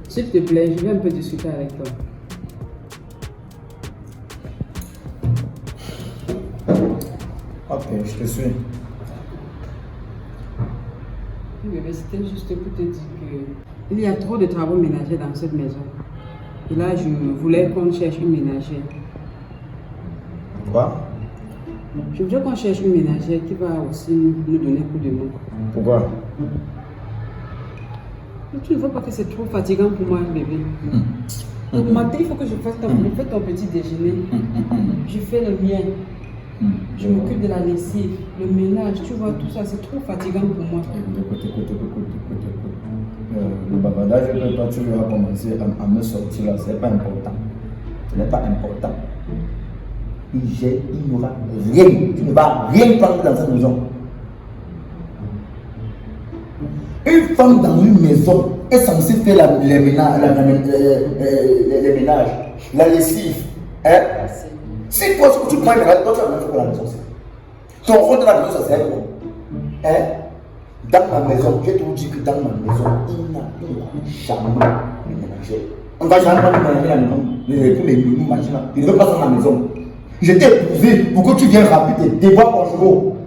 S'il te plaît, je vais un peu discuter avec toi. Ok, je te suis. Oui, bébé, c'était juste pour te dire que il y a trop de travaux ménagers dans cette maison. Et là, je voulais qu'on cherche une ménagère. Quoi? Je voudrais qu'on cherche une ménagère qui va aussi nous donner un coup de main. Pourquoi? Mais tu ne vois pas que c'est trop fatigant pour moi, bébé. Le matin, il faut que je fasse ton petit déjeuner. Je fais le mien. Je m'occupe de la lessive, le ménage, tu vois, tout ça, c'est trop fatigant pour moi. Écoute. Le bavardage que toi tu vas commencer à me sortir là, c'est pas important. Ce n'est pas important. Il n'y aura rien. Tu ne vas rien prendre dans cette maison. Une femme dans une maison est censée faire les ménages, la lessive. Hein? Si toi tu prends une ménage, toi tu vas même faire la maison. Ton rôle de la maison, ça c'est quoi? Hein? Dans ma maison, je te dis que dans ma maison, il n'y a jamais de ménager. On ne va jamais ménager la maison. Les nounous, machin, il ne veut pas ça dans la maison. Je t'ai épousé pour que tu viennes rappeler tes devoirs conjugaux.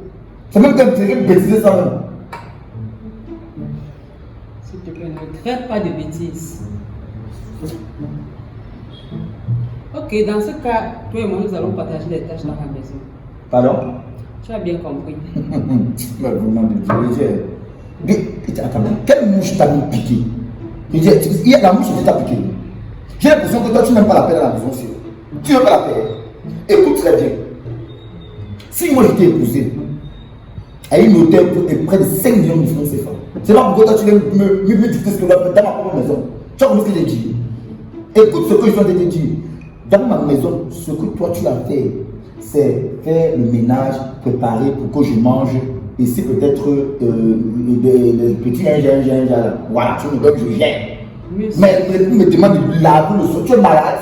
C'est même que tu veux bêtiser ça même. S'il te plaît, ne traite pas de bêtises. Ok, dans ce cas, toi et moi, nous allons partager les tâches dans la maison. Pardon? Tu as bien compris. Mais vraiment, attends, quelle mouche t'a piqué? La mouche qui t'a piqué. J'ai l'impression que toi, tu n'aimes pas la paix dans la maison. Tu n'aimes pas la paix. Écoute très bien. Si moi je t'ai épousé à une hauteur près de 5 millions de francs CFA, c'est pas pourquoi toi tu viens me dicter ce que je dois faire dans ma propre maison. Tu as compris ce que j'ai dit? Écoute ce que je viens de te dire. Dans ma maison, ce que toi tu as fait, c'est faire le ménage, préparer pour que je mange, et si peut-être des petits là. Voilà, tu me donnes, je viens. Mais tu me demandes de laver le sol, tu es malade.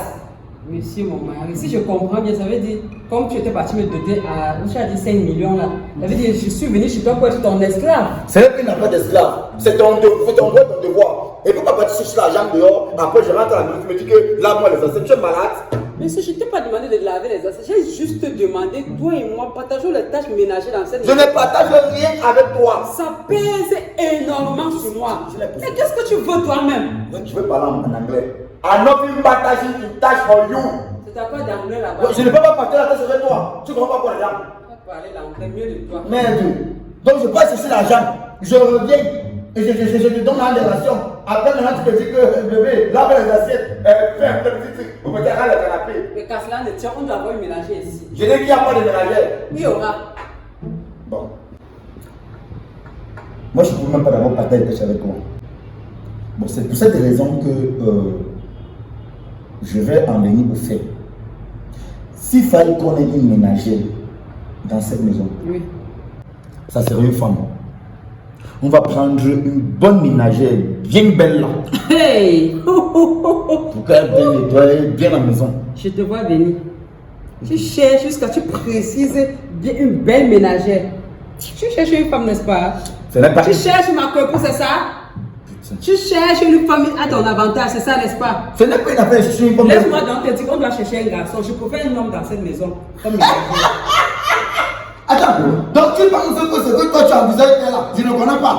Monsieur mon mari, si je comprends bien, ça veut dire, comme tu étais parti me doter à, tu as dit 5 millions là, ça veut dire, je suis venu chez toi pour être ton esclave. C'est qu'il n'a pas d'esclave, c'est ton droit, ton devoir. Et pourquoi pas chercher l'argent dehors, après je rentre à la maison, tu me dis que lave-moi les assiettes, tu es malade. Mais si je ne t'ai pas demandé de laver les assiettes, j'ai juste demandé, toi et moi, partageons les tâches ménagères dans cette maison. Je ne partage rien avec toi. Ça pèse énormément sur moi. Mais qu'est-ce que tu veux toi-même? Je veux parler en anglais. I not even partage une tâche for you. C'est à quoi d'anglais là-bas? Je ne peux pas partager la tâche avec toi. Tu comprends pas quoi là? Tu vas parler l'anglais mieux de toi. Merde. Donc je passe chercher l'argent. Je reviens. Et je te donne la relation. Après maintenant tu me dis que bébé, lave les assiettes, fais un petit truc, vous mettez à le canapé. Mais qu'à cela ne tient, on doit avoir une ménagère ici. Je n'ai qu'il n'y a pas de ménagère. Il y aura. Bon. Moi je ne peux même pas d'abord partager des tâches avec toi. Bon, c'est pour cette raison que je vais en venir au fait. S'il fallait qu'on ait une ménagère dans cette maison, Oui. ça serait une femme. On va prendre une bonne ménagère, bien belle là, Hey! pour qu'elle vienne nettoyer bien la maison. Je te vois venir. Tu cherches jusqu'à tu précises bien une belle ménagère. Tu cherches une femme, n'est-ce pas? Ce n'est pas Tu cherches ma copine, c'est ça? Tu cherches une femme à ton avantage, c'est ça, n'est-ce pas? Ce n'est pas une affaire, je suis une femme. Laisse-moi donc te dire qu'on doit chercher un garçon. Je préfère un homme dans cette maison. Comme Attends, donc tu penses que ce que toi tu as envisagé là, je ne connais pas.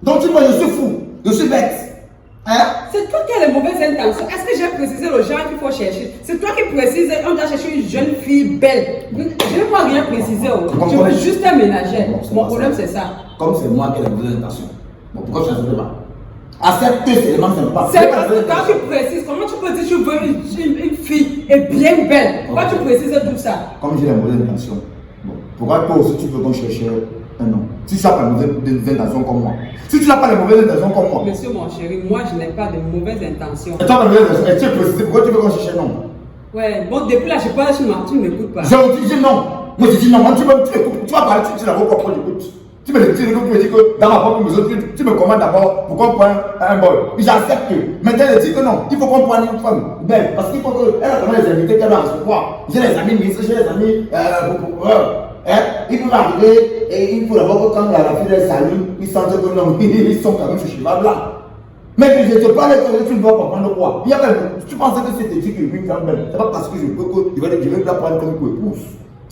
Donc tu vois, je suis fou, je suis bête. Hein? c'est toi qui as les mauvaises intentions. Est-ce que j'ai précisé le genre qu'il faut chercher? C'est toi qui précises, on doit chercher une jeune fille belle. Je ne peux rien préciser. Je veux juste un ménagère. Mon problème, c'est ça. Comme c'est moi qui ai les mauvaises intentions. Bon, pourquoi je ne sais pas? Accepte que c'est vraiment sympa. C'est parce que quand tu précises, comment tu peux dire que tu veux une fille et bien belle? Pourquoi tu précises tout ça? Comme j'ai les mauvaises intentions. Bon, pourquoi toi aussi tu veux qu'on cherche un homme? Si tu n'as pas les mauvaises intentions comme moi. Si tu n'as pas les mauvaises intentions comme moi. Monsieur mon chéri, moi je n'ai pas de mauvaises intentions. Et toi, et tu es précisé, pourquoi tu veux qu'on cherche un homme? Ouais, bon, depuis là, je parle, tu ne m'écoutes pas. Je dis non. Moi je dis non. Moi, tu vas parler, tu dis d'abord pourquoi j'écoute. Tu me dis que dans ma propre maison, tu me commandes d'abord pour qu'on prenne un bol. J'accepte. Maintenant, je dis que non, il faut qu'on prenne une femme belle. Parce qu'il faut qu'elle a quand même les invités qu'elle va recevoir. J'ai les amis ministres, j'ai les amis il peut arriver et il faut d'abord que quand la fille les salue, ils sentent que non, ils sont quand même ce cheval là. Mais je te parle que tu ne dois comprendre quoi. Tu penses que c'est dit que une femme belle, c'est pas parce que je veux que je vais la prendre comme épouse.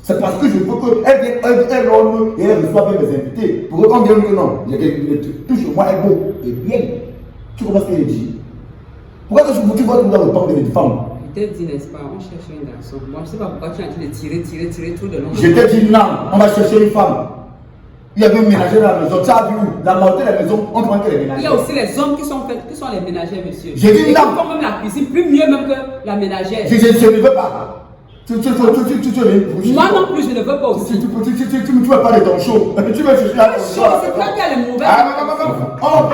C'est parce que je veux qu'elle vienne, elle l'homme et elle reçoit bien mes invités. Pour qu'on dise que non, tout chez moi est beau et bien. Tu comprends ce que je dis? Pourquoi tu vois tout le temps de femmes? Je t'ai dit, n'est-ce pas, on cherche un garçon. Moi, je ne sais pas pourquoi tu es en train de tirer tout de long. Je t'ai dit non, on va chercher une femme. Il y avait un ménager dans la maison, tu as vu la moitié de la maison, on prend que les ménagers. Il y a aussi les hommes qui sont les ménagères, monsieur. J'ai dit non. Ils font même la cuisine, plus mieux même que la ménagère. Je ne veux pas. Moi non plus, je ne veux pas aussi. Tu ne veux pas de ton show. Tu veux chercher un show. C'est toi qui as les mauvais. On ne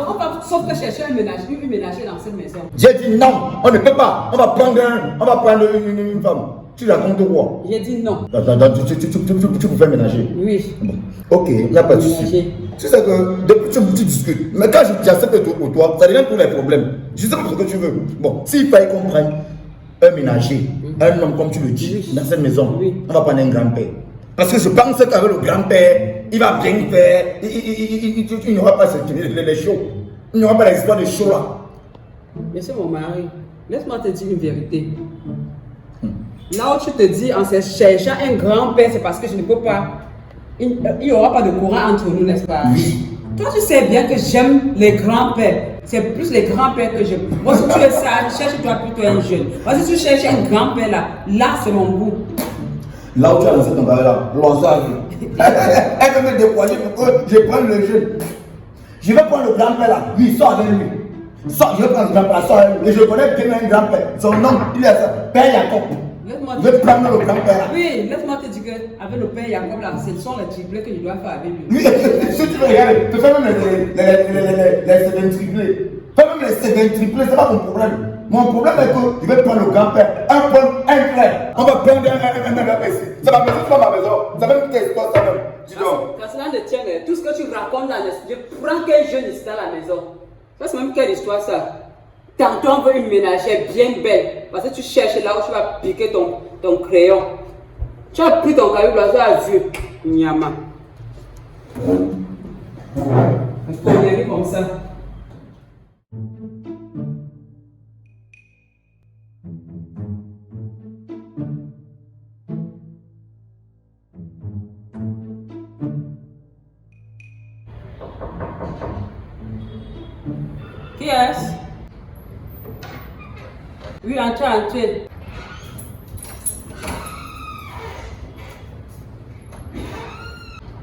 peut pas. Sauf que chercher une ménagère dans cette maison. J'ai dit non, on ne peut pas. On va prendre une femme. Tu racontes quoi? J'ai dit non. Tu peux faire ménager? Oui. Bon. Ok, il n'y a pas de souci. Tu sais que depuis tu discutes. Mais quand j'accepte tout pour toi, ça devient tous les problèmes. Je sais pas ce que tu veux. Bon, s'il fallait qu'on prenne un ménager, un homme comme tu le dis, dans cette maison, on va prendre un grand-père. Parce que je pense qu'avec le grand-père, il va bien faire. Il n'y aura pas les shows. Il n'y aura pas l'histoire de show là. Monsieur mon mari, laisse-moi te dire une vérité. Là où tu te dis en cherchant un grand-père, c'est parce que je ne peux pas. Il n'y aura pas de courant entre nous, n'est-ce pas? Oui. Toi, tu sais bien que j'aime les grands-pères. C'est plus les grands-pères que j'aime. Moi, si tu es sage, cherche-toi plutôt un jeune. Moi, si tu cherches un grand-père là c'est mon goût. Là où tu as lancé ton gars là, l'ensemble. Elle veut me décourager pour que je prenne le jeune. Je vais prendre le grand-père là, lui, sort avec lui. Je vais prendre le grand-père, sort avec lui. Et je connais bien un grand-père. Son nom, il est ça, Père Jacob. Je vais prendre le grand-père là. Oui, laisse-moi te dire qu'avec le Père Jacob là, ce sont les triplés que je dois faire avec lui. Oui, si tu veux regarder, tu fais même les 7 triplés. Fais même les 7 triplés, c'est pas mon problème. Mon problème est que je vais prendre le grand-père, un frère. On va prendre un grand-père ici. C'est ma maison, c'est pas ma maison. Ça va me coûter histoire, ça même. Dis donc. Quand cela ne tient, tout ce que tu racontes là, je prends quel jeune ici dans la maison. Ça, c'est même quelle histoire ça? Tantôt on veut une ménagère bien belle. Parce que tu cherches là où tu vas piquer ton crayon. Tu as pris ton caillou là, tu as vu. Nyama. Il faut y aller comme ça. Qui est-ce? Oui, entrez.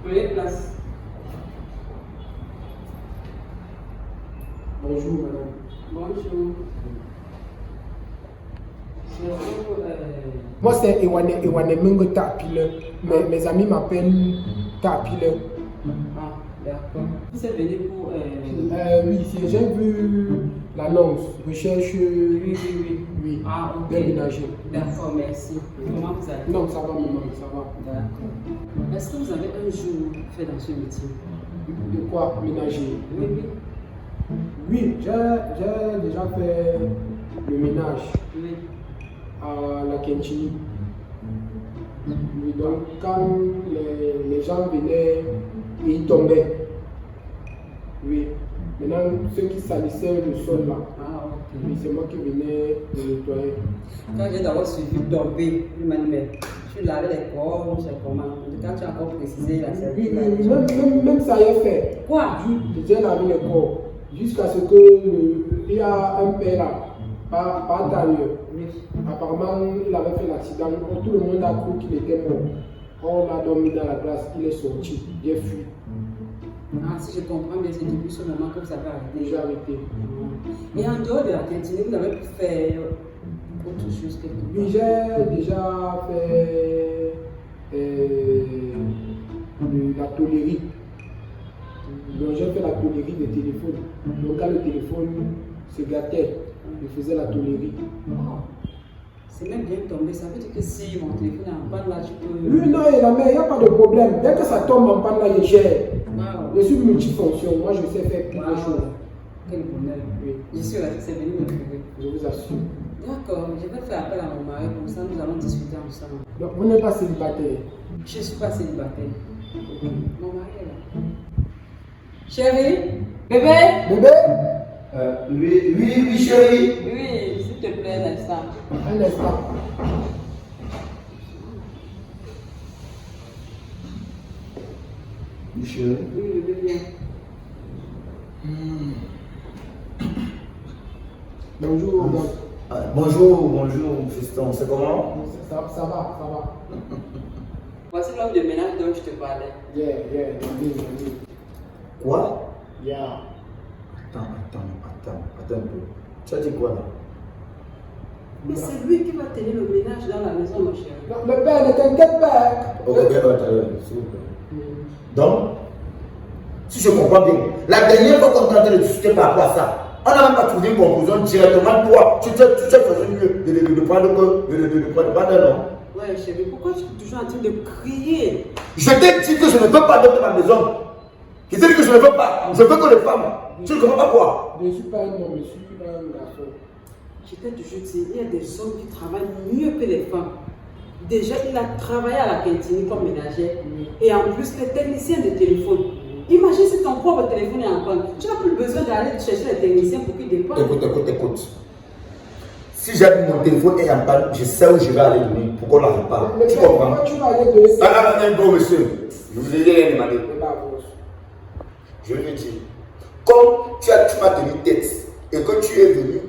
Prenez place. Bonjour madame. Bonjour. Moi c'est Ewane Mengo Tapile. Mes amis m'appellent Tapile. Ah, d'accord. Vous êtes venu pour... Oui, j'ai vu l'annonce. Recherche. Oui. Ah, ok. Déménager. D'accord, merci. Comment vous allez? Non, ça va, maman, ça va. D'accord. Est-ce que vous avez un jour fait dans ce métier? De quoi? Ménager? Oui. Oui, j'ai déjà fait le ménage Oui. à la Kenchini. Oui, donc quand les gens venaient, ils tombaient. Oui. Maintenant, ceux qui salissaient le sol là, Ah, ok. oui, c'est moi qui venais le nettoyer. Quand j'ai d'abord suivi tomber, il m'a dit, mais tu lavais les corps, c'est comment? Quand tu as encore précisé, là, c'est Même ça y est fait. Quoi? J'ai lavé les corps. Jusqu'à ce que il y a un père là, pas tailleur. Oui. Apparemment, il avait fait l'accident. Tout le monde a cru qu'il était mort. On l'a dormi dans la classe, il est sorti. J'ai fui. Ah, si je comprends bien, c'est depuis ce moment que vous avez arrêté. J'ai arrêté. Et en dehors de la cantine, vous n'avez pu faire autre chose quelque part? Oui, j'ai déjà fait la tôlerie. Donc j'ai fait la tôlerie des téléphones. Donc quand le téléphone se gâtait, je faisais la tôlerie. Oh, c'est même bien tombé. Ça veut dire que si mon téléphone est en panne là, tu peux... Oui, non, il n'y a pas de problème. Dès que ça tombe en panne là, je gère. Wow. Je suis multifonction. Moi, je sais faire plusieurs choses. Quel bonheur. Oui. Je suis là, c'est venu me trouver. Je vous assure. D'accord, je vais faire appel à mon mari, comme ça nous allons discuter ensemble. Donc, vous n'êtes pas célibataire? Je ne suis pas célibataire. Mon mari est là. Chérie, bébé, Bébé? Oui, chérie. Oui, s'il te plaît, un instant. Un instant. Oui, chérie. Oui, je veux bien. Bonjour. Bonjour, fiston. C'est comment? Ça va. Voici l'homme de ménage dont je te parlais. Yeah. Quoi? Yeah. Attends un peu. Tu as dit quoi là? Mais c'est lui qui va tenir le ménage dans la maison, mon chéri. Non, le père, ne t'inquiète pas. Ok, bien, s'il vous plaît. Donc, si je comprends bien, la dernière fois qu'on est en train de discuter par rapport à ça, on n'a même pas trouvé une conclusion directement. Toi, tu t'es fait mieux de prendre un nom. Ouais, chéri, pourquoi tu es toujours en train de crier? Je t'ai dit que je ne veux pas d'autres dans ma maison. Je t'ai dit que je ne veux pas. Je veux que les femmes. Tu ne comprends pas quoi? Je ne suis pas un homme, je suis un garçon. Je t'ai toujours dit, il y a des hommes qui travaillent mieux que les femmes. Déjà, il a travaillé à la cantine comme ménagère. Et en plus, les techniciens de téléphone. Imagine si ton propre téléphone est en panne. Tu n'as plus besoin d'aller chercher les techniciens pour qu'ils dépannent. Écoute. Si j'ai mon téléphone est en panne, je sais où je vais aller donner pour qu'on la répare. Tu comprends? Tu vas aller donner ça. Bon monsieur, je vous ai rien demandé. Je lui dis, comme tu m'as tenu tête et que tu es venu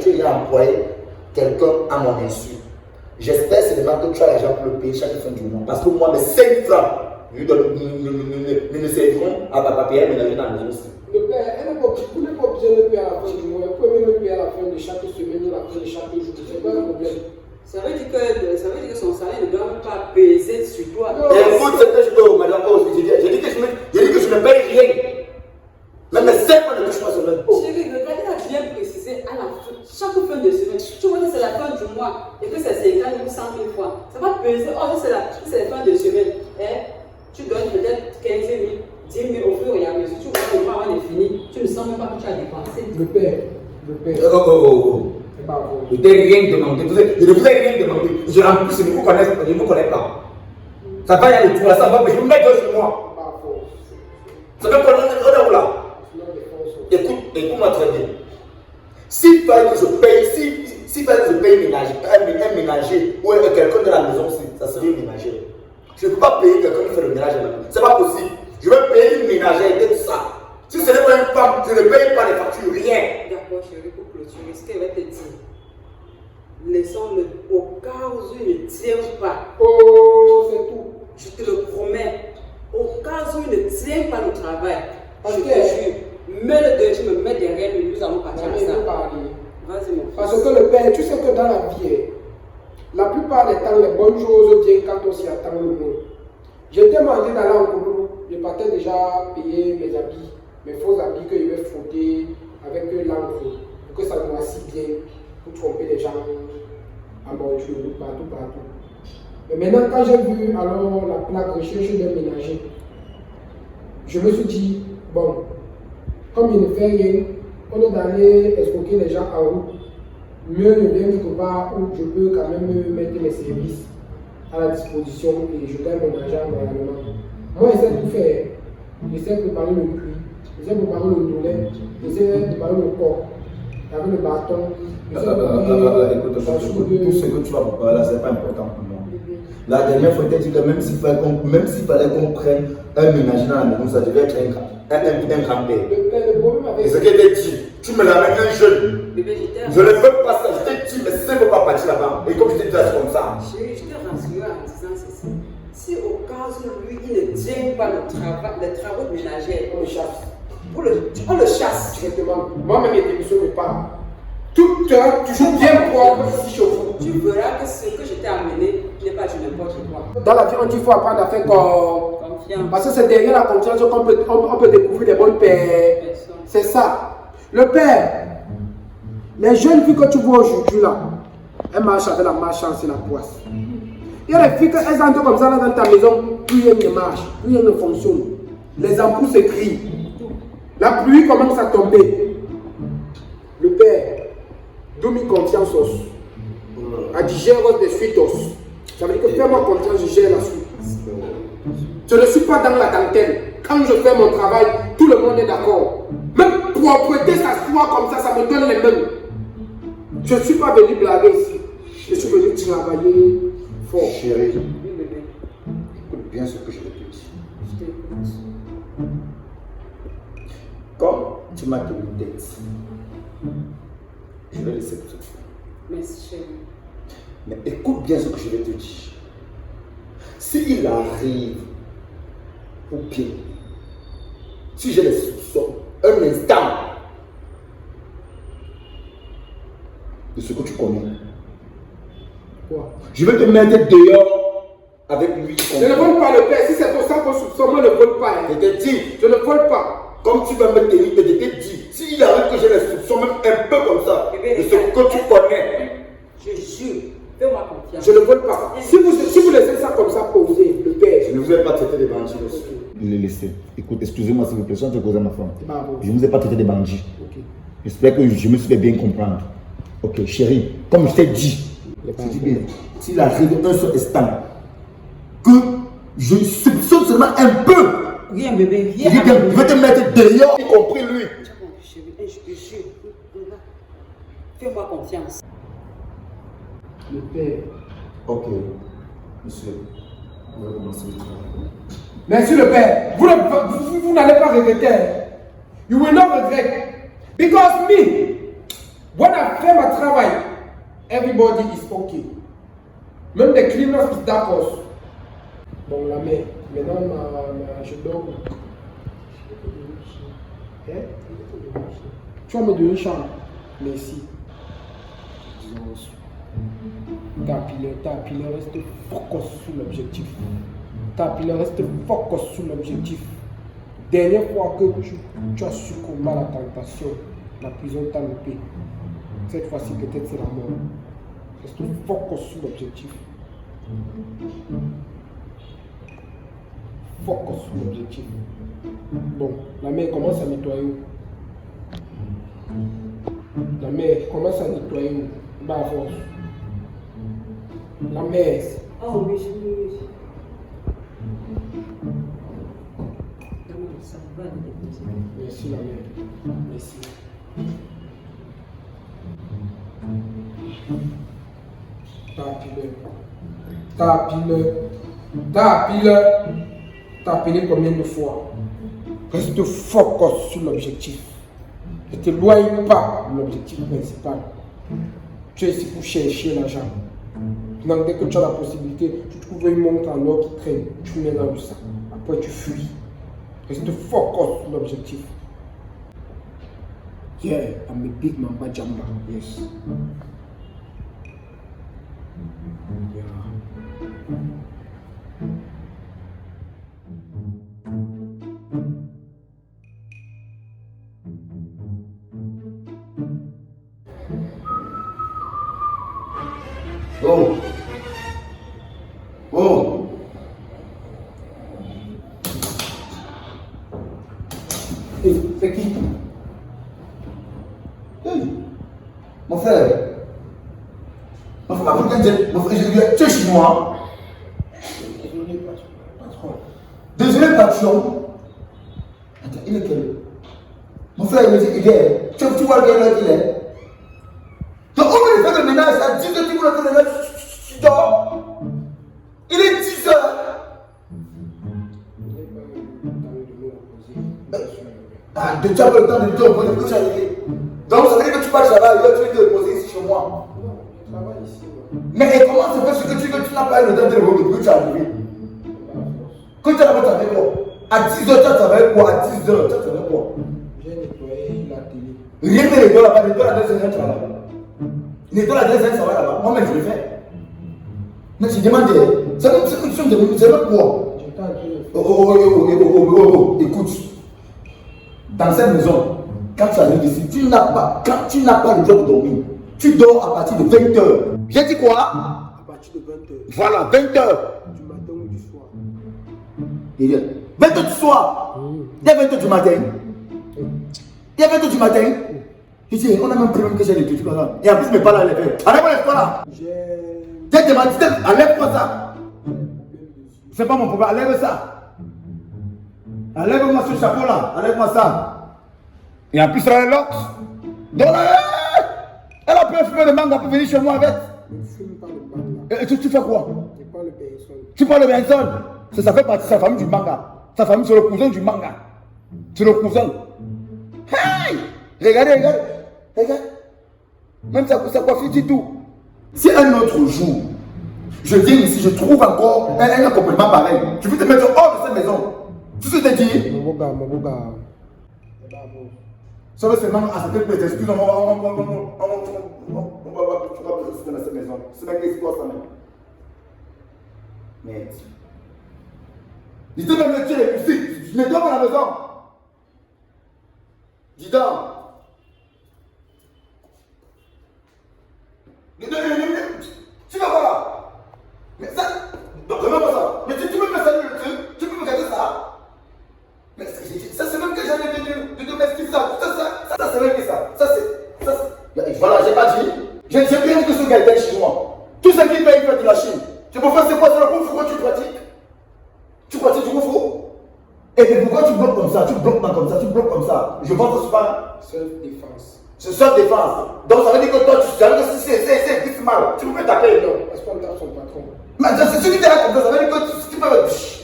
tu as employé quelqu'un à mon insu, j'espère seulement que tu as l'argent pour le payer chaque fin du mois. Parce que moi, mes 5 francs nous serviront à payer ménager dans la maison aussi. Le père, vous n'êtes pas obligé de payer à la fin du mois. Vous pouvez même payer à la fin de chaque semaine ou à la fin de chaque jour. C'est pas un problème. Ça veut dire que son salaire ne doit même pas peser sur toi. Écoute, c'est que je peux, madame, j'ai dit que je ne paye rien. Même mes 5 francs ne touchent pas semaine. Chérie, regarde, il a bien précisé à la fin, chaque fin de semaine. Tu vois que c'est la fin du mois et que c'est 50 000 ou 100 000 fois. Ça va peser. Oh, c'est la fin de semaine. Tu donnes peut-être 15 000, 10 000 au fur et à mesure. Tu vois que le mois est fini. Tu ne sens même pas que tu as dépensé. Le père. C'est pas bon. Je t'ai rien demandé. Je ne vous ai rien demandé. En plus, je ne vous connais pas. Ça va y aller tout là, ça va, mais je vous mets sur moi. Pas fort. Ça fait quoi là? Écoute-moi très bien. S'il fallait que je paye un ménager ou quelqu'un de la maison, ça serait une ménagère. Je ne peux pas payer quelqu'un qui fait le ménage à la maison. Ce n'est pas possible. Je veux payer une ménagère et tout ça. Si ce n'est pas une femme, je ne paye pas les factures, rien. D'accord, chérie, pour clôturer, ce qu'elle va te dire. Laissons-le au cas où il ne tient pas. Oh, c'est tout. Je te le promets. Au cas où il ne tient pas le travail, Ok. je te jure, mets-le dehors, tu me mets derrière lui, nous allons partir Jamais ensemble. vous parler. Vas-y, mon Parce fils. que le père, tu sais que dans la vie, la plupart des temps, les bonnes choses viennent quand on s'y attend le moins. J'étais demandé d'aller en Kouloulou, je partais déjà payer mes habits, mes faux habits que je vais frotter avec l'encre pour que ça noircisse bien, pour tromper les gens à mon jeu, partout. Mais maintenant, quand j'ai vu alors la plaque recherche d'un ménager, je me suis dit, bon, comme il ne fait rien, au lieu d'aller escroquer les gens en route, mieux ne vient quelque part où je peux quand même mettre mes services à la disposition et je gagne mon argent normalement. Moi, j'essaie de tout faire. J'essaie de préparer le cuit, j'essaie de préparer le noulet, j'essaie de préparer le corps, avec le bâton. Écoute, tout ce que tu vas préparer là, ce n'est pas important pour moi. La dernière fois, tu as dit que même s'il fallait qu'on prenne un ménager dans la maison, ça devait être un grand-père. Le problème avec Et ce que je t'ai dit, tu me l'amènes un jeune. Bébé, Je ne veux pas ça, je t'ai dit, mais ça ne veut pas partir là-bas. Et comme je t'ai dit, c'est comme ça. Chérie, je te rassure en disant ceci. Si au cas où lui, il ne tient pas les travaux ménagers, on le chasse. on le chasse. Directement. Moi-même, mes démissions ne parlent. Toute heure, toujours bien propre ici chez vous. Tu verras que ce que je t'ai amené n'est pas du n'importe quoi. Dans la vie, on dit qu'il faut apprendre à faire Confiance. parce que c'est derrière la confiance qu'on peut découvrir des bonnes pères. C'est ça. Le père, les jeunes filles que tu vois aujourd'hui là, elles marchent avec la malchance et la poisse. Il y a des filles qu'elles entrent comme ça là dans ta maison, plus elles ne marchent, plus elles ne fonctionnent. Les ampoules s'écrient. La pluie commence à tomber. Le père, donne-moi confiance. À digérer des suitos. Ça veut dire que fais-moi confiance, je gère la suite. Je ne suis pas dans la dentelle. Quand je fais mon travail, tout le monde est d'accord. Même propreté, ça toi comme ça me donne les mêmes. Je ne suis pas venu blaguer ici. Je suis venu travailler fort. Chérie, Oui, bébé. écoute bien ce que je vais te dire. Je t'écoute. Comme tu m'as tenu tête, je vais laisser tout ça. Merci, chérie. Mais écoute bien ce que je vais te dire. S'il arrive, ou bien, si j'ai les soupçons, un instant, de ce que tu connais, Quoi? je vais te mettre dehors avec lui. Je ne vole pas le père. Si c'est pour ça qu'on soupçonne, moi je ne vole pas. Je Hein. te dis, Je ne vole pas. comme tu vas me tenir, je te dis, s'il arrive que j'ai les soupçons, même un peu comme ça, de ce que tu connais, Je jure. Fais-moi confiance. Je ne vole pas. Si vous laissez ça comme ça poser, le père. je ne vous ai pas traité de bandits, monsieur. Je l'ai laissé. Écoute, excusez-moi s'il vous plaît, je suis en train de causer à ma femme. C'est pas bon. Je ne vous ai pas traité de bandits. Ok. J'espère que je me suis fait bien comprendre. Ok, chérie, comme je t'ai dit, je dis bien, s'il arrive un seul instant, que je soupçonne seulement un peu, Viens, bébé, je viens. dis bien, je vais te mettre dehors, y compris lui. Chérie, je te jure. Fais-moi confiance. Le père. Ok, monsieur, on va commencer le travail. Merci le père. Vous n'allez pas regretter. You will not regret. Because me, when I fais mon travail, everybody is okay. Même les cleaners sont d'accord. Bon, la mère, maintenant, je dors. Hein? Tu vas me donner une chambre. Merci. Ta pile reste focus sur l'objectif. Ta pile reste focus sur l'objectif. Dernière fois que tu as succombé à la tentation, la prison t'a loupé. Cette fois-ci, peut-être c'est la mort. Reste focus sur l'objectif. Focus sur l'objectif. Bon, la mère commence à nettoyer. La mère commence à nettoyer. Bah, avance. La mère. Oh, oui, oui. Ça va, Merci la mère. Merci. T'as appelé combien de fois? Reste focus sur l'objectif. Ne t'éloigne pas de l'objectif principal. Tu es ici pour chercher l'argent. Donc dès que tu as la possibilité, tu trouves une montre en or qui traîne, tu mets dans le sac. Après tu fuis. Reste focus sur l'objectif. Yeah, I'm a big mamba jamba. Yes. Yeah. Oh! Oh! Hey, c'est qui? Hey! Mon frère! Mon frère, tu es chinois? Désolé, patron. Attends, il est quel? Mon frère, il est. Tu vois quel il est? Donc, on veut faire le ménage à 10 heures, tu vois le ménage, tu dors. Il est 10 heures. Ah, tu as pas le temps de te reposer, que tu as arrivé. Donc, ça veut dire que tu pars là-bas, et là, tu veux te reposer ici chez moi. Je travaille ici. Mais comment se fait ce que tu veux, tu n'as pas eu le temps de te reposer, que tu es arrivé. Quand tu as pas travaillé quoi? À 10 heures, tu as travaillé quoi? À 10 heures, tu as travaillé quoi? J'ai nettoyé la télé. Rien que les deux là-bas, les deux là-bas, c'est un travail. Les deux là-bas, ça va là-bas. Moi-même, je le fais. Mais je demande, c'est une question de c'est même quoi? J'étais en train de Oh, écoute. Dans cette maison, quand tu arrives ici, tu n'as pas le droit de dormir. Tu dors à partir de 20h. J'ai dit quoi? à partir de 20h. Voilà, 20h. Du matin ou du soir. 20h du soir. Il y a 20h du matin. Il y a 20h du matin. Je dis, on a même problème que j'ai les trucs comme ça. Et en plus, mes parents les fait. Enlève-moi les là. J'ai demandé, enlève-moi ça. C'est pas mon problème, enlève ça. Enlève-moi ce chapeau là, enlève-moi ça. Et en plus, là, l'autre. Donc, elle a pu fumer le manga pour venir chez moi avec. Je ne fume pas le manga. Et tu fais quoi? Je parle de personne. Tu parles de Benson. Ça fait partie de sa famille du manga. Sa famille, c'est le cousin du manga. C'est le cousin. Hey! Regardez. Même sa coiffure dit tout. Si un autre jour, je viens ici, je trouve encore un complètement pareil, tu veux te mettre hors de cette maison. Tu sais ce que je te dis? Mon gars. Ça va seulement accepter que excuse, on va rester dans cette maison. C'est même qu'est-ce ça même. Mais. Il te même le tirer ici. Je ne dois pas à la maison. Dis donc. Tu vas voir. Mais ça. Non, remets pas ça. Mais tu peux me saluer le truc. Tu peux me regarder ça. Mais ça, c'est même que j'avais de domestiquer ça. Ça, c'est même que ça. Ça, c'est. Voilà, j'ai pas dit. J'ai bien dit que ce gars était chinois. Tout ce qui paye, il fait de la Chine. Tu peux faire c'est quoi? C'est le kung fu que tu pratiques? Tu pratiques du kung fu? Et puis pourquoi tu bloques comme ça? Tu bloques pas comme ça, tu bloques comme ça. Je pense que c'est pas. Self-défense. C'est self-défense. Donc ça veut dire que toi, tu sais que si c'est vite mal, tu peux me taper. Non, parce qu'on tape son patron. Mais c'est celui qui est là comme ça, ça veut dire que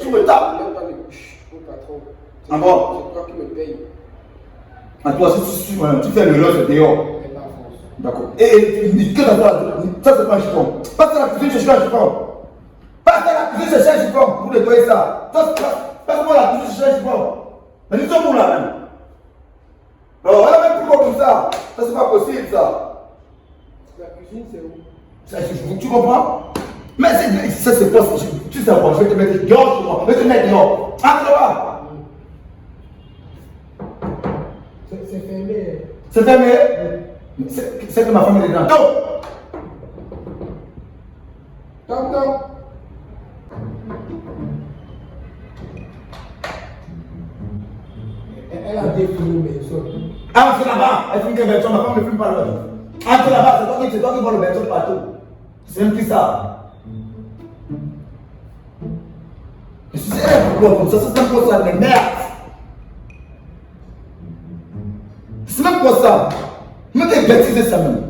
tu me tapes. Même pas les bouches, mon patron. Ah bon? C'est toi qui me paye. Ah, toi, si tu fais le loge dehors. Et la France. D'accord. Et que ça c'est pas un chiffon. Passe à la cuisine chercher un chiffon. Passe à la cuisine chercher un chiffon pour nettoyer ça. Passe-moi à la cuisine chercher un chiffon. Mais nous sommes où là même? Alors, elle a même plus beau comme ça. Ça c'est pas possible ça. La cuisine, c'est où? Tu comprends? Mais ça c'est quoi? Tu sais quoi? Je vais te mettre dehors chez moi. Je vais te mettre dehors. Entre là-bas. C'est fermé. C'est fermé? C'est que ma femme est dedans. Non! Attends. Elle a défini mes choses. Entre là-bas. Elle fume des bertons. Ma femme ne fume pas là. Entre là-bas. C'est toi qui vois le berton partout. C'est même plus ça. Je suis comme ça. C'est même quoi ça? Mais merde! C'est même quoi ça? Mais t'es bêtisé ça même.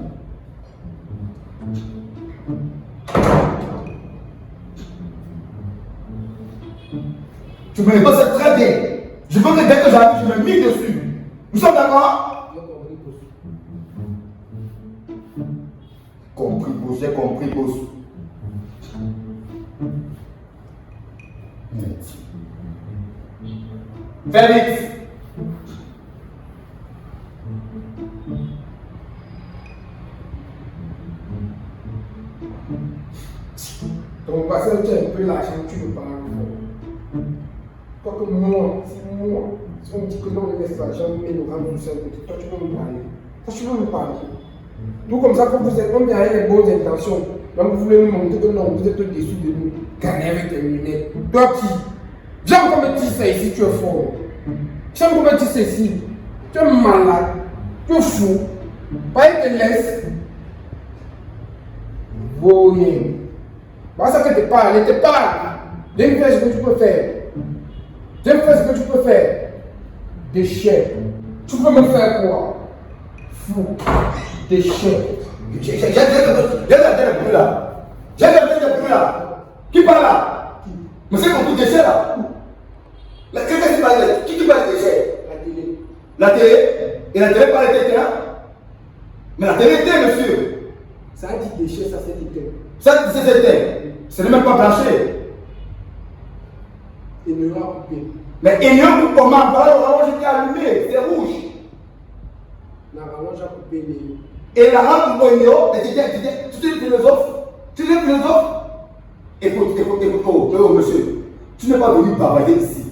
Tu me pas ça très bien. Je veux que dès que j'arrive, je me mets dessus. Nous sommes d'accord? Compris, boss, j'ai compris, boss. Fais vite. Donc, parce que tu as un peu l'argent, tu ne parles pas. Quoique moi, si on me dit que non, on laisse l'argent, mais nous rendons tout seul, toi tu peux me parler. Toi tu peux me parler. Nous, comme ça, quand vous êtes, on vient avec les bonnes intentions, donc vous voulez nous montrer que non, vous êtes au-dessus de nous. Gagner avec tes lunettes. Toi qui? J'aime qu'on me dise ça ici, tu es fort. J'aime qu'on me dise ça ici. Tu es malade. Tu es fou. Pas il te laisse. Voyez. Bah, ça que te parle, te parle. Viens faire ce que tu peux faire. Viens faire ce que tu peux faire. Déchet. Tu peux me faire quoi? Fou. Déchet. J'ai gardé le bruit là. J'ai gardé le bruit là. Qui parle là? Mais c'est beaucoup de déchets là. Quelqu'un qui parle de qui parle de déchets? La télé. La télé? Et la télé parle de là? Mais la télé était, monsieur. Ça a dit déchet, ça c'est dit. Ça, c'était. Ce n'est même pas branché. Et ne l'a coupé. Mais il y a un comment? Voilà, l'orange était allumé, c'est rouge. La rallonge a coupé les. Et la rampe pour l'oignon, tu es philosophe. Tu es philosophe. Écoute, oh, monsieur. Tu n'es pas venu travailler ici.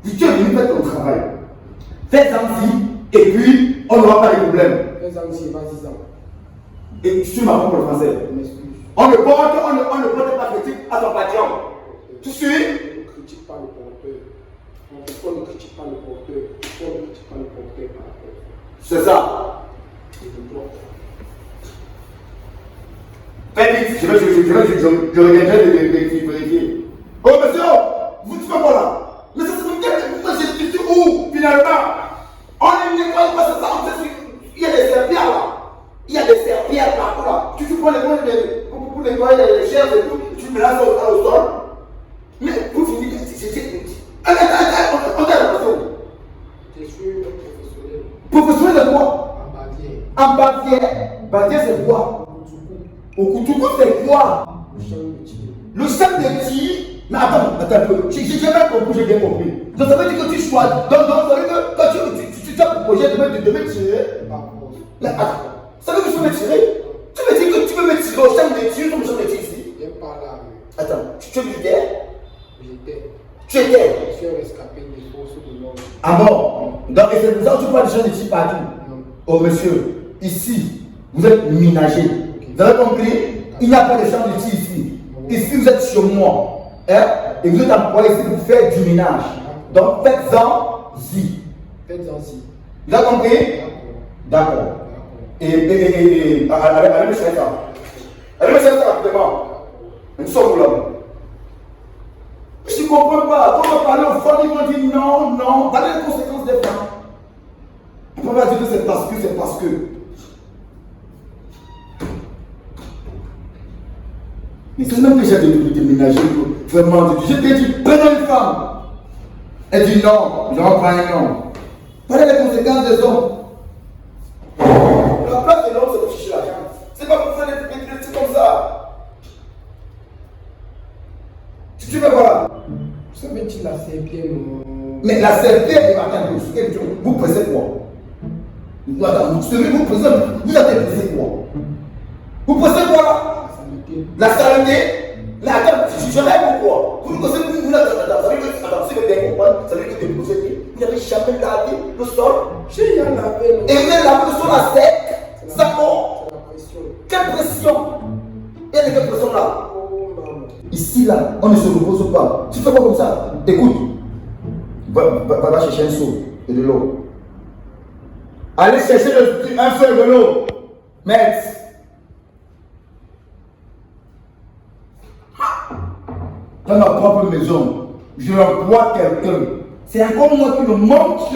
Tu es venu faire ton travail. Fais-en-y, et puis on n'aura pas de problème. Fais-en ici, vas-y, Et tu m'apprends pour le français. je m'excuse. On ne porte pas critique à ton patron. Tu suis? On ne critique pas le porteur. On ne critique pas le porteur. On ne critique pas le porteur par rapport. C'est ça. Et le droit. Fais vite, je reviendrai de vérifier. Oh monsieur, vous faites quoi là? Mais ça se fait moi je suis où finalement? On ne nettoie pas ça, il y a des serviettes là. nettoyage et tout, tu mets là au sol. Mais pour finir, on est Je suis professionnel. professionnel de quoi? En bâtier. En Bavière. Bavière, c'est quoi? Au Koutoukou, c'est quoi? Le champ de tir. Le chef de tir. Mais attends un peu. J'ai bien compris, j'ai bien compris. Donc ça veut dire que tu choisis. Donc ça veut dire que quand tu as proposé de me tirer. Par force. Mais attends. Ça veut dire que je peux me tirer. Tu me dis que tu peux me tirer au champ de tir comme le champ de tir ici. Viens par là. Attends, tu étais? J'étais. Tu étais? Je suis un rescapé des forces de l'ordre. Ah bon? Donc c'est pour ça que tu parles de champ de tir partout. Non. Oh monsieur, ici, vous êtes ménager. Vous avez compris? Il n'y a pas de champ de tir ici. Ici, vous êtes chez moi. Hein? Et vous êtes employé ici pour faire du ménage. Donc faites-en-y. Faites-en-y. Vous avez compris? D'accord. D'accord. Et allez me chercher ça. Allez me chercher ça rapidement. Nous sommes là. Je ne comprends pas. Quand on parle aux femmes, ils vont dire non, non. Voilà les conséquences des femmes. On ne peut pas dire que c'est parce que, c'est parce que. Mais c'est même que j'ai déménagé. Vraiment, je t'ai dit, prenez une femme. Elle dit non, j'en prends un homme. Voilà les conséquences des hommes. La place de l'homme, c'est de ficher la viande. C'est pas pour faire des trucs comme ça. Tu veux voir? Ça veut dire la serpillère, non? Mais la serpillère est matin, vous pressez quoi? Attends, vous pressez, vous avez pressé quoi? Vous pressez quoi? La saleté. Mais attends, je rêve ou quoi? Vous connaissez, vous attends, si vous bien comprendre, ça veut dire que vous n'avez jamais lavé le sol. J'ai rien lavé. Et vous avez lavé le sol à sec. Ça C'est la pression. quelle pression? Il y a de quelle pression là? Oh maman. Ici là, on ne se repose pas. Tu fais pas comme ça. Écoute, va chercher un seau et de l'eau. Allez chercher un seau et de l'eau. Maître. Dans ma propre maison, je emploie quelqu'un. C'est encore moi qui me montre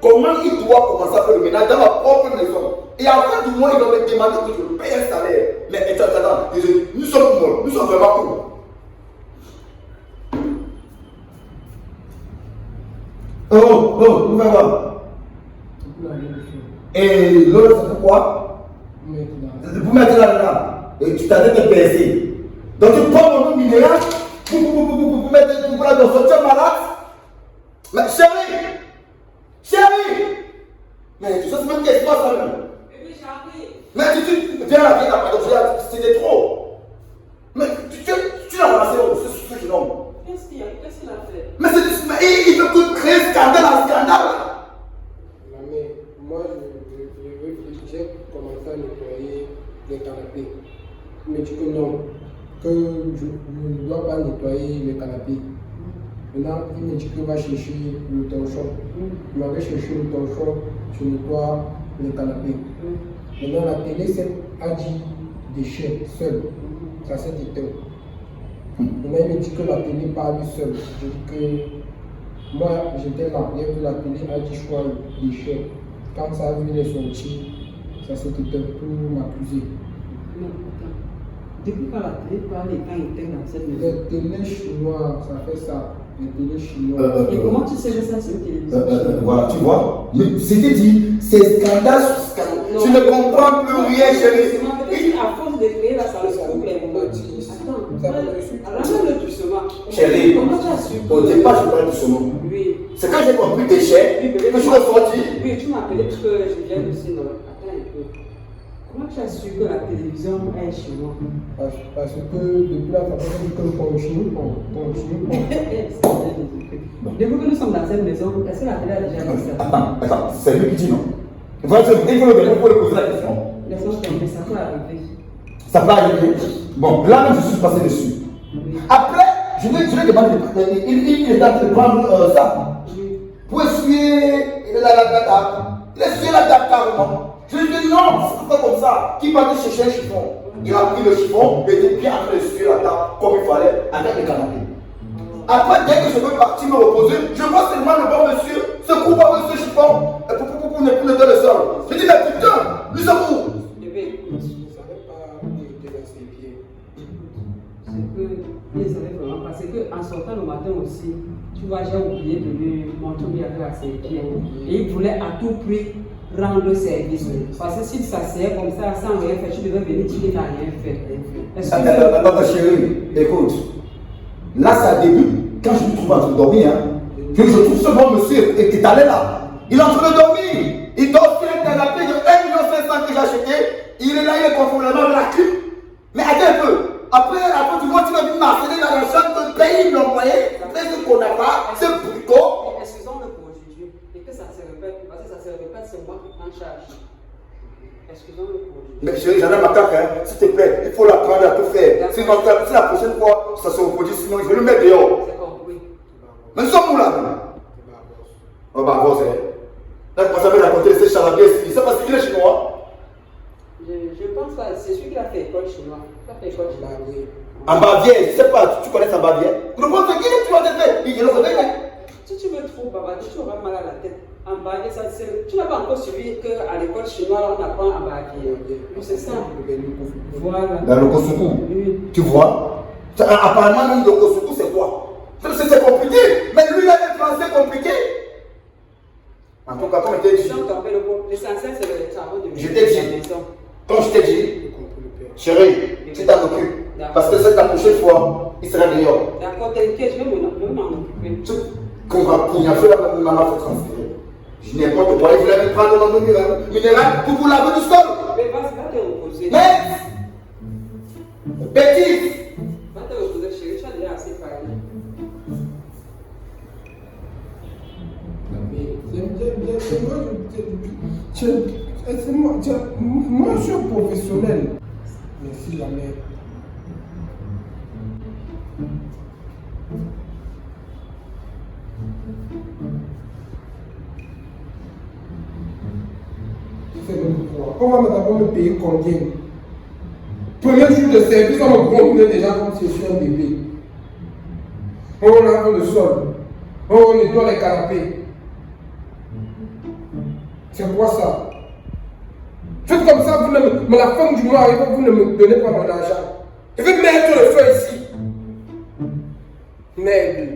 comment il doit commencer à faire le ménage dans ma propre maison. Et à la fin du mois, il va me demander que je paye un salaire. Mais attends, nous sommes morts, nous sommes vraiment où? Oh, vous pouvez voir. Et l'autre, c'est pourquoi? Vous mettez là-dedans. Et tu t'as de percer. Donc tu prends mon eau minérale. Vous mettez tout là dans ce tu malade. Mais chérie, mais tu sais même qu'est-ce qui se passe là même. Mais tu viens là, c'était trop. Mais tu l'as ramassé ce jeune homme. Qu'est-ce qu'il a fait? Mais il veut que créer scandale à scandale. Mais moi, j'ai commencé à nettoyer les canapés. Il me dit que non, que je ne dois pas nettoyer les canapés. Maintenant, il me dit que va chercher le torchon. Il m'avait cherché le torchon, je nettoie les canapés. Maintenant, la télé a dit déchets seul. Ça s'est éteint. Maintenant, il me dit que la télé parle seule. Je dis que moi, j'étais là, j'ai vu la télé a dit choix déchets. Quand ça a vu les sorties, ça s'est éteint pour m'accuser. Non, attends. Depuis quand la télé parle et quand il était dans cette maison? Les télés chinois, ça fait ça. Les télés chinois. Et comment tu sais que ça c'est une télévision chinoise? Voilà, tu vois. Mais c'était dit, c'est scandale sur scandale. Non. Tu ne comprends plus rien, chérie. Peut-être à force de créer là, ça le coupe les moments. Attends, ramène-le doucement. Chérie, Comment tu as su au départ, je parle doucement. Oui. C'est quand j'ai compris déchets que je suis ressorti. Oui, tu m'as appelé parce que je viens aussi. Non, attends un peu. Comment tu as su que la télévision est chinoise? Parce que depuis la façon que nous continuons. Depuis que nous sommes dans cette maison, est-ce que la télé a déjà vu ça? Attends, c'est lui qui dit non. Il faut le poser la question. Laisse-moi tomber, ça peut arriver. Ça peut arriver. Bon, là même je suis passé dessus. Après, je lui ai demandé, il est en train de prendre ça pour essuyer la table. Il a essuyé la table carrément. Je lui ai dit non, c'est pas comme ça. Qui partait chercher un chiffon? Il a pris le chiffon, il était bien en train d'essuyer la table comme il fallait avec le canapé. Après, dès que je veux partir me reposer, je vois seulement le bon monsieur se couper avec ce chiffon pour nettoyer le sol. Je dis, mais putain, nous sommes où? Bébé, Je ne savais pas où était la serpillère. Il ne savait vraiment pas. C'est qu'en sortant le matin aussi, tu vois, j'ai oublié de lui montrer où il y avait à ses pieds. Et il voulait à tout prix rendre service. Parce que s'il s'asseyait comme ça, sans rien faire, tu devais venir dire qu'il n'a rien fait. Attends, chérie, écoute. Là, ça débute. Quand je me trouve en train de dormir, que je trouve ce bon monsieur est allé là. Il est en train de dormir. Il dort sur un canapé de 1,5 million que j'ai acheté. Il est là, il est confortablement avec la clim. Mais attends un peu. Après, tu vois, tu vas venir m'harceler dans la chambre, payer l'employé, faire ce qu'on n'a pas, ce bricot. Excusons-le pour aujourd'hui. Et que ça se répète, parce que ça se répète, c'est moi qui prends charge. Excusons-le pour aujourd'hui. Mais chérie, j'en ai ma caque, hein. S'il te plaît, il faut l'apprendre à tout faire. Si la prochaine fois, ça se reproduit, sinon je vais le mettre dehors. C'est compris. Mais nous sommes où là? Oh, bah, bon, c'est. Là, quand ça veut raconter ces charabia ici, ça parce qu'il est chinois. Je pense pas, c'est celui qui a fait école chinoise. Il a fait école chinoise. En Bavière, je sais pas, tu connais en Bavière? Tu ne penses qu'il est, tu vas te faire. Il le connaît. Si tu me trouves bavarder, tu auras mal à la tête. En Bavière, ça c'est. Tu n'as pas encore suivi qu'à l'école chinoise, on apprend en Bavière. Oui, c'est ça. Voilà. Dans le Kosovo. Oui. Tu vois? Apparemment, même le Kosovo, c'est quoi? C'est compliqué. Mais lui, il a un français compliqué. En tout cas, comme je t'ai dit. L'essentiel, c'est le travail de Je t'ai dit. Comme je t'ai dit, chérie, tu t'en occupes. Parce que c'est la prochaine fois, il sera dehors. D'accord, t'inquiète, je vais m'en occuper. Tu comprends, il a fait la maman fait transférer. Je n'ai pas de quoi, il voulait me prendre mon minéral pour vous laver du sol. Mais vas-y, va te reposer. Mais, bêtise. Va te reposer, chérie, tu as déjà assez parlé. Moi, je suis un professionnel. Mais si jamais. On va d'abord me payer combien? Premier jour de service, on me promenait déjà comme si je suis un bébé. On lave le sol. On nettoie les canapés. C'est quoi ça? Faites comme ça, vous ne mais la fin du mois arrive, vous ne me donnez pas mon argent. Je vais mettre le feu ici. Merde.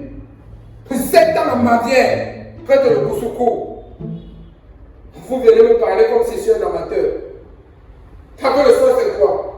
7 ans en Bavière, près de le Kosoko. Vous venez me parler comme si je suis un amateur. Après le soir, c'est quoi?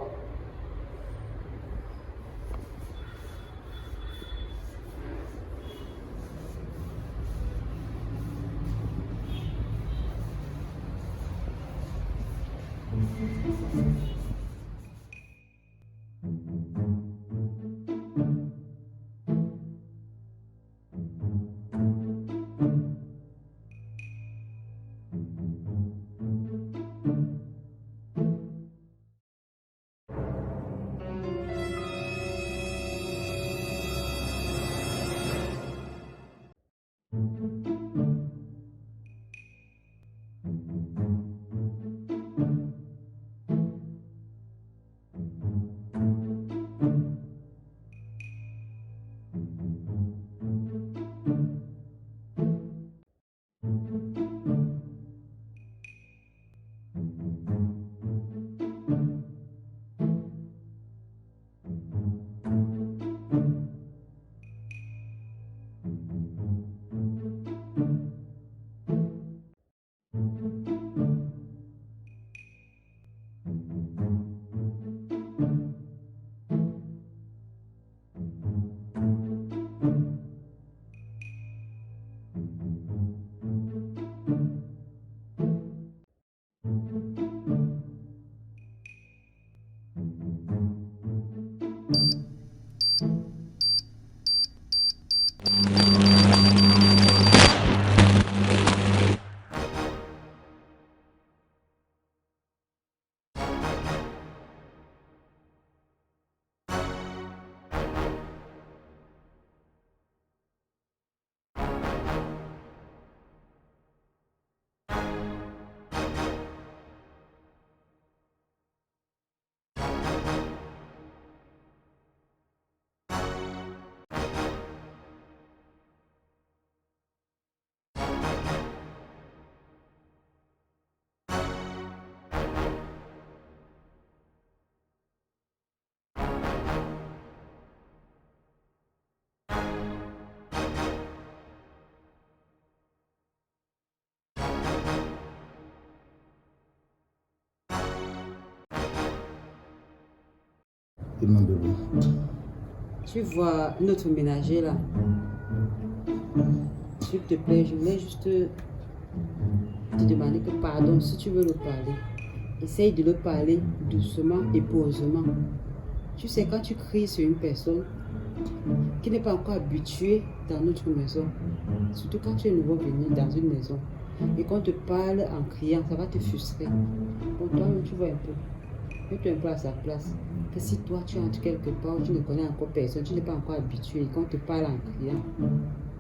Et mon bébé. Tu vois notre ménager là. S'il te plaît, je voulais juste te demander que pardon, si tu veux le parler, essaye de le parler doucement et posément. Tu sais, quand tu cries sur une personne qui n'est pas encore habituée dans notre maison, surtout quand tu es nouveau venu dans une maison, et qu'on te parle en criant, ça va te frustrer. Bon, toi-même, tu vois un peu. Mets-toi un peu à sa place. Que si toi, tu entres quelque part où tu ne connais encore personne, tu n'es pas encore habitué, et qu'on te parle en criant,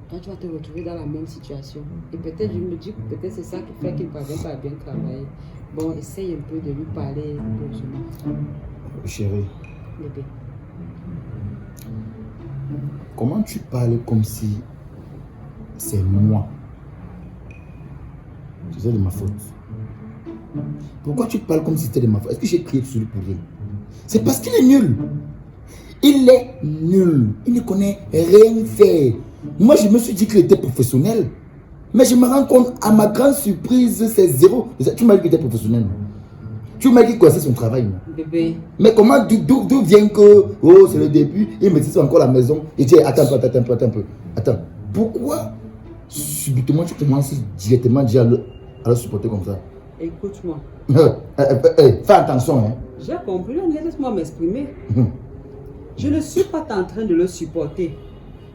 quand tu vas te retrouver dans la même situation. Et peut-être, je me dis que peut-être c'est ça qui fait qu'il ne parvient pas à bien travailler. Bon, essaye un peu de lui parler doucement. Chérie. Bébé. Comment tu parles comme si c'est moi? C'est de ma faute. Pourquoi tu parles comme si c'était de ma faute? Est-ce que j'ai crié sur lui pour rien? C'est parce qu'il est nul. Il est nul. Il ne connaît rien faire. Moi, je me suis dit qu'il était professionnel. Mais je me rends compte, à ma grande surprise, c'est zéro. Tu m'as dit qu'il était professionnel. Tu m'as dit qu'il connaissait son travail. Bébé. Mais comment, d'où vient que, oh, c'est le début, il me dit encore la maison. Et tu dis, attends un peu. Attends. Pourquoi, subitement, tu commences directement déjà à le supporter comme ça? Écoute-moi. Fais attention. Hein. J'ai compris, laisse-moi m'exprimer. Je ne suis pas en train de le supporter.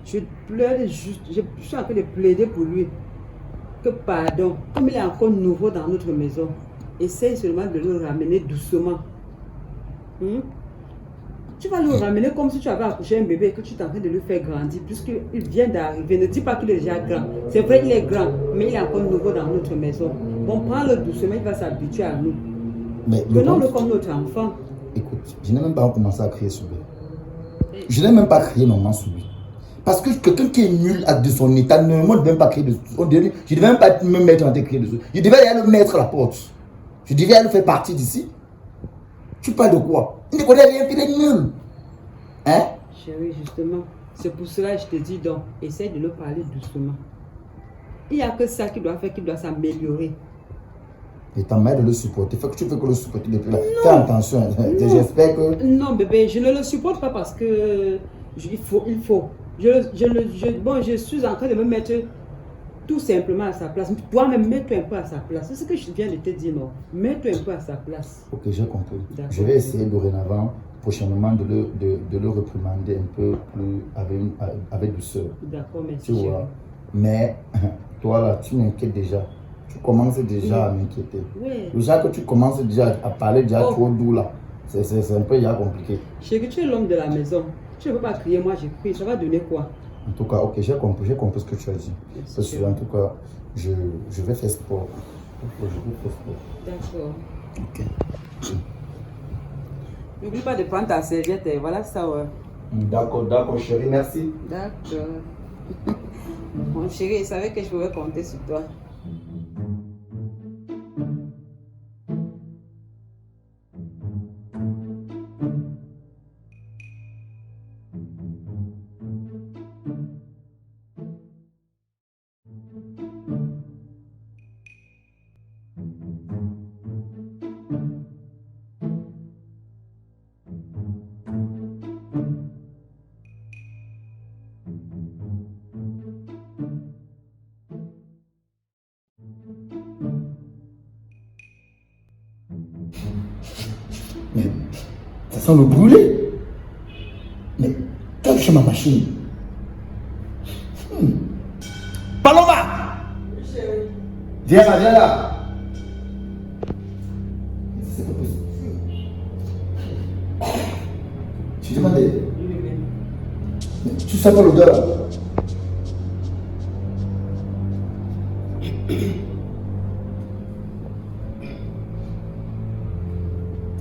Je pleure juste, je suis en train de plaider pour lui. Que pardon, comme il est encore nouveau dans notre maison, essaye seulement de le ramener doucement. Tu vas le ramener comme si tu avais accouché un bébé et que tu es en train de le faire grandir, puisqu'il vient d'arriver. Ne dis pas qu'il est déjà grand. C'est vrai, il est grand, mais il est encore nouveau dans notre maison. Bon, prends-le doucement, il va s'habituer à nous. Prenons-le comme notre enfant. Écoute, je n'ai même pas commencé à crier sur lui. Je n'ai même pas crié normalement sur lui. Parce que quelqu'un qui est nul de son état ne devait même pas crier dessus. Je ne devais même pas me mettre en train de crier dessus. Je devais aller le mettre à la porte. Je devais aller le faire partir d'ici. Tu parles de quoi? Il ne connaît rien, il est nul. Hein? Chérie, justement, c'est pour cela que je te dis donc, essaye de le parler doucement. Il n'y a que ça qu'il doit faire, qu'il doit s'améliorer. Et ta mère de le supporter. Tu fais que le supporter depuis là. Fais attention. J'espère que... Non, bébé, je ne le supporte pas parce que il faut. Je suis en train de me mettre tout simplement à sa place. Toi-même, mets-toi un peu à sa place. C'est ce que je viens de te dire, non? Mets-toi un peu à sa place. Ok, j'ai compris. Je vais essayer dorénavant, prochainement, de le réprimander un peu plus avec douceur. D'accord, merci. Tu vois. Mais toi là, tu m'inquiètes déjà. Tu commences déjà à m'inquiéter. Oui. Déjà que tu commences déjà à parler déjà trop doux là. C'est un peu compliqué. Chérie, tu es l'homme de la maison. Tu ne peux pas crier, moi j'ai crié. Ça va donner quoi? En tout cas, ok, j'ai compris ce que tu as dit. Parce que, en tout cas, je vais faire sport. D'accord. Ok. N'oublie pas de prendre ta serviette. Voilà ça, ouais. D'accord, chérie, merci. D'accord. Mon chéri, il savait que je pouvais compter sur toi. Mais ça sent le brûler. Mais toi, tu fais ma machine. Paloma! Viens là. C'est pas possible. Je te demandais. Tu sens pas l'odeur là?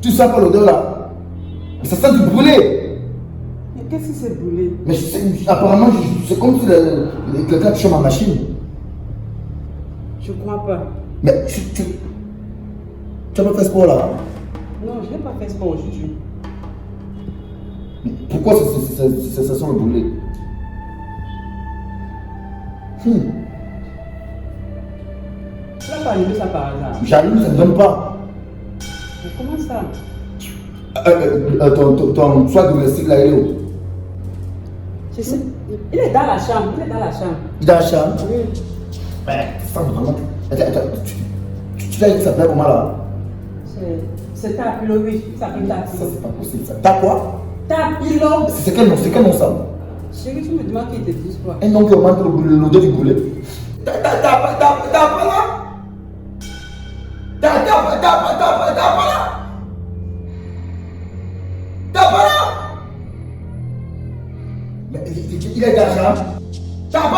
Tu sens pas l'odeur là? Ça sent du brûlé. Mais qu'est-ce que c'est brûlé? Mais apparemment, c'est comme si quelqu'un touche ma machine. Je crois pas. Mais tu as pas fait sport là? Non, je n'ai pas fait sport aujourd'hui. Pourquoi ça sent le brûlé? Tu n'as pas allumé ça par hasard. J'allume, ça ne donne pas. Mais comment ça? Ton soin domestique là, il est où? Je sais. Il est dans la chambre. Il est dans la chambre. Il est dans la chambre? Oui. Mais ça vraiment. Attends, tu l'as dit, ça s'appelle comment là? C'est Tapilo, oui. Ça s'appelle Ça, Tapilo. c'est pas possible. Ça. T'as quoi? Tapilo. C'est quel nom? C'est quel nom ça? Chérie, tu me demandes qui te dit quoi? Un nom qui augmente l'odeur du boulet. T'as pas là? T'as pas là? Mais il est d'argent. T'as pas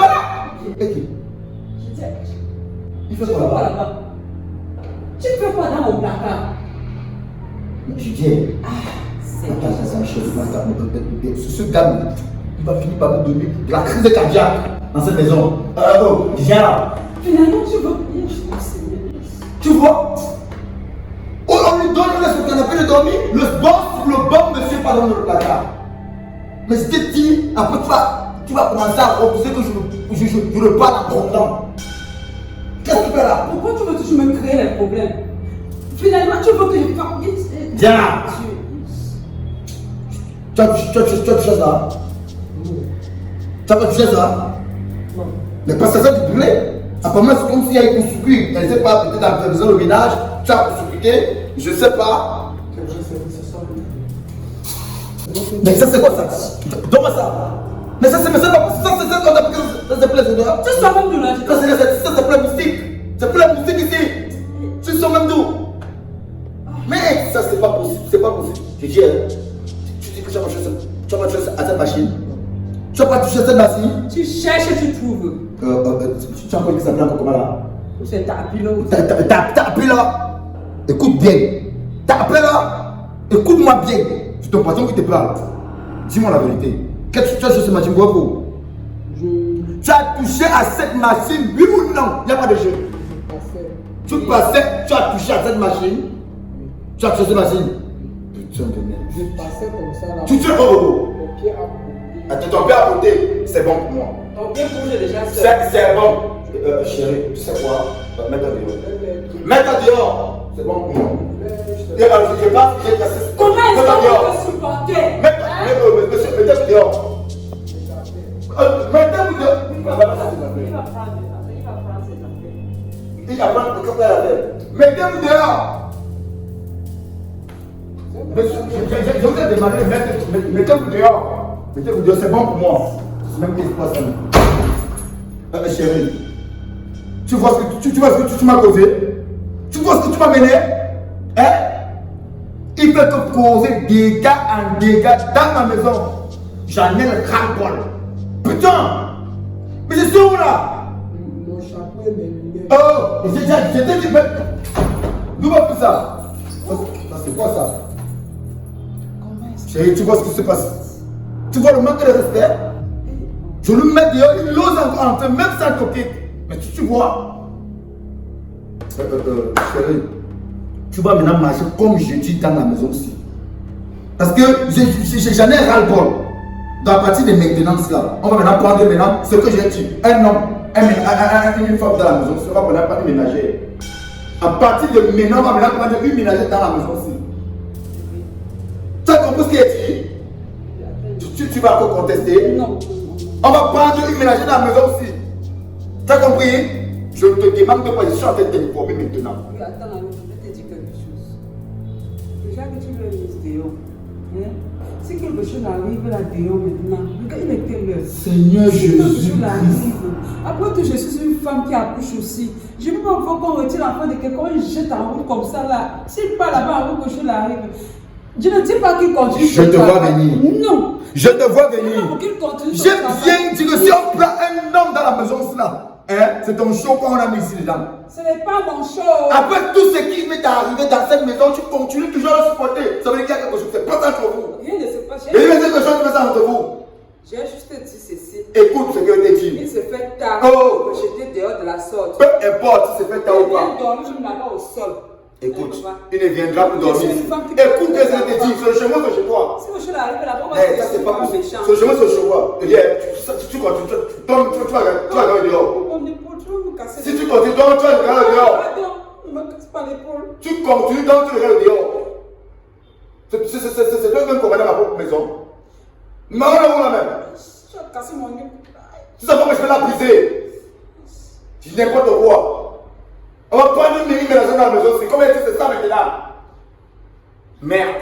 là? Et qui? Il fait quoi là-bas? Tu fais quoi dans mon placard? Mais je dis, C'est ce gars, il va finir par me donner de la crise cardiaque dans cette maison. Viens là. Finalement, tu veux bien, Tu vois? On lui donne le canapé de dormir, le bon monsieur pas dans le placard. Mais je t'ai dit, après tu vas commencer à refuser que je le parle en content. Qu'est-ce que tu fais là? Pourquoi tu veux toujours me créer les problèmes? Finalement, tu veux que je parle. Viens là. Tu as touché ça? Tu as pas touché ça? Non. Mais parce que ça du poulet. Apparemment, c'est comme s'il y a eu court-circuit. Je ne sais pas, peut-être en faisant le ménage, tu as court-circuité, je ne sais pas. C'est ça. Mais ça, c'est quoi ça? Donne-moi ça. Mais ça, c'est pas possible. Ça, c'est plein d'odeurs. Tu sors même de là. Ça, c'est plein moustique. C'est plein moustique ici. Tu sors même d'où? Mais ça, c'est pas possible. C'est pas possible. Je dis, tu dis que tu vas pas toucher à cette machine. Tu vas pas toucher à cette machine. Tu cherches et tu trouves. Tu as entendu que ça s'appelle comment là? C'est Tapilo. T'as appelé là. Écoute bien. T'as appelé là. Écoute-moi bien. C'est ton patron qui te parle. Dis-moi la vérité. Qu'est-ce que tu as sur cette machine pour? Tu as touché à cette machine, oui ou non? Il n'y a pas de jeu. Tu passais, tu as touché à cette machine. Tu as touché à cette machine. Putain de merde. Je passais comme ça là. Tu sais oh. Mon pied a bougé. Attends, ton père à côté, c'est bon pour moi. Ton bien bouge déjà seul. C'est bon. Chérie, tu sais quoi? Mets-toi dehors. Mets-toi dehors. C'est bon pour moi. Je ne pas, j'ai cassé. Comment est-ce Mets-toi qu'on dehors. peut supporter? Mettez-vous dehors. Mettez-vous dehors. Il va prendre ses affaires. Il va prendre le la tête. Mettez-vous dehors. Je vous ai demandé de mettez-vous dehors. Mettez-vous dehors, c'est bon pour moi. C'est même qu'il se passe ça. Chérie, tu vois ce que tu m'as causé? Tu vois ce que tu m'as mené? Hein? Il peut te causer dégâts en dégâts dans ma maison. J'en ai le ras-le-bol. Putain! Mais c'est où là? Mon chapeau et mes lunettes. Oh! J'étais dit, mais. D'où va tout ça? Ça c'est quoi ça? Chérie, tu vois ce qui se passe? Tu vois le manque de respect? Je le mets dehors, il ose encore entrer, même sans toquer. Mais tu vois? Chérie, tu vas maintenant marcher comme je dis dans la maison aussi. Parce que j'en ai ras-le-bol. Dans la partie de maintenance là, on va maintenant prendre maintenant ce que j'ai dit. Un homme, une femme dans la maison, ce sera pas une ménagère. À partir de maintenant, on va maintenant prendre une ménagère dans la maison aussi. Tu as compris ce qui est dit? Tu vas encore contester? Non. On va prendre une ménagère dans la maison aussi. Tu as compris? Je te demande de pas, je suis en train de t'informer maintenant. Oui, attends, je vais te dire quelque chose. Déjà que tu veux aller dehors, hein? Si quelque chose arrive là dehors maintenant, il est quelle heure? Seigneur Jésus. Après tout, je suis une femme qui accouche aussi. Je ne peux pas voir qu'on retire l'enfant de quelqu'un, on jette en route comme ça là. S'il part là-bas avant que je l'arrive, je ne dis pas qu'il continue. Je te vois venir. Non. Je te vois venir. Pour qu'il continue. J'aime bien dire que si on prend un homme dans la maison, c'est ton show qu'on a mis ici dedans. Ce n'est pas mon show. Après tout ce qui m'est arrivé dans cette maison, tu continues toujours à le supporter. Ça veut dire qu'il y a quelque chose qui se passe entre vous. Rien ne se passe. Et il y a quelque chose qui se passe entre vous. J'ai juste dit ceci. Écoute ce que je t'ai dit. Il se fait tard. Oh. Que j'étais dehors de la sorte. Peu importe si c'est fait tard ou Il vient pas. dormir, je me là-bas au sol. Écoute, il ne viendra plus dormir. Écoute ce que je t'ai dit. C'est chez moi, c'est chez toi. Si monsieur arrive là-bas, on va Ça c'est pas possible. C'est chez moi, c'est chez moi. Tu continues. Tu vas regarder dehors. On est pour tout me casser. Si tu continues, donc tu vas regarder dehors. Pardon, ne me casse pas l'épaule. Tu continues, donc tu regardes dehors. C'est toi qui commander ma propre maison. Non, la même. Tu as cassé mon nez. Tu sais pas que je vais la briser. Je dis n'importe quoi. On va prendre une mini-maison dans la maison. C'est comme c'est ça maintenant. Merde.